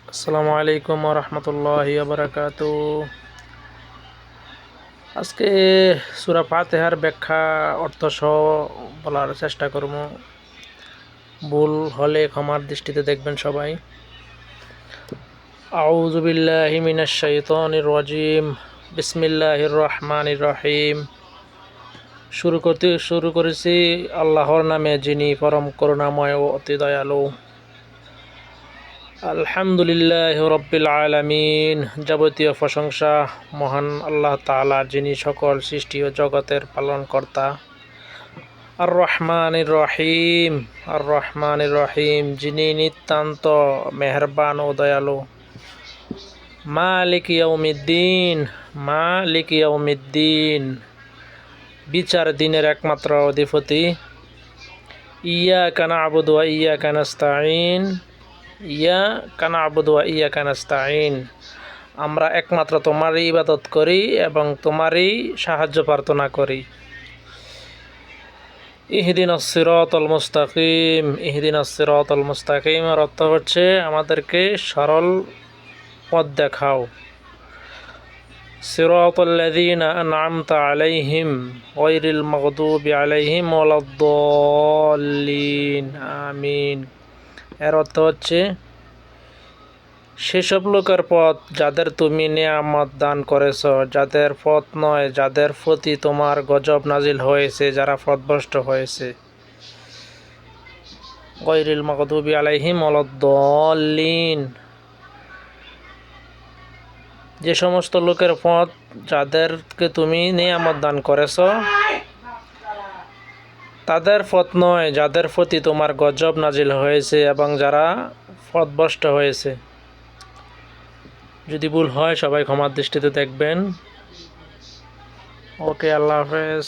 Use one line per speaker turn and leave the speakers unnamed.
আসসালামু আলাইকুম ওয়া রাহমাতুল্লাহি ওয়া বারাকাতুহু। আজকে সূরা ফাতিহার ব্যাখ্যা অর্থ সহ বলার চেষ্টা করব। ভুল হলে ক্ষমার দৃষ্টিতে দেখবেন সবাই। আউযু বিল্লাহি মিনাশ শাইতানির রাজিম। বিসমিল্লাহির রহমানির রহিম। শুরু করেছি আল্লাহর নামে, যিনি পরম করুণাময় ও অতি দয়ালু। আলহামদুলিল্লাহ রব্বিল আলামিন। যাবতীয় প্রশংসা মহান আল্লাহ তাআলার, যিনি সকল সৃষ্টি ও জগতের পালনকর্তা। আর রহমানির রহিম, যিনি নিতান্ত মেহেরবান ও দয়ালু। মালিক ইয়াউমিদ্দিন, বিচার দিনের একমাত্র অধিপতি। ইয়াকা না'বুদু ওয়া ইয়াকা নাস্তাঈন, আমরা একমাত্র তোমারই ইবাদত করি এবং তোমারই সাহায্য প্রার্থনা করি। ইহদিনাস সিরাতাল মুস্তাকিম এর অর্থ হচ্ছে আমাদেরকে সরল পথ দেখাও। সিরাতাল্লাযীনা আন'আমতা আলাইহিম গায়রিল মাগদুবি আলাইহিম ওয়ালাদ-দাল্লিন, আমিন। এর অর্থ হচ্ছে সেসব লোকের পথ যাদের তুমি নেয়ামত দান করেছ, যাদের পথ নয় যাদের প্রতি তোমার গজব নাজিল হয়েছে, যারা পথভ্রষ্ট হয়েছে। গায়রিল মাগদুবি আলাইহিম ওয়ালাদ-দাল্লিন, যে সমস্ত লোকের পথ যাদেরকে তুমি নেয়ামত দান করেছ তাদের পথ নয় যাদের প্রতি তোমার গজব নাজিল হয়েছে এবং যারা পথভ্রষ্ট হয়েছে। যদি ভুল হয় সবাই ক্ষমার দৃষ্টিতে দেখবেন। ওকে, আল্লাহ হাফেজ।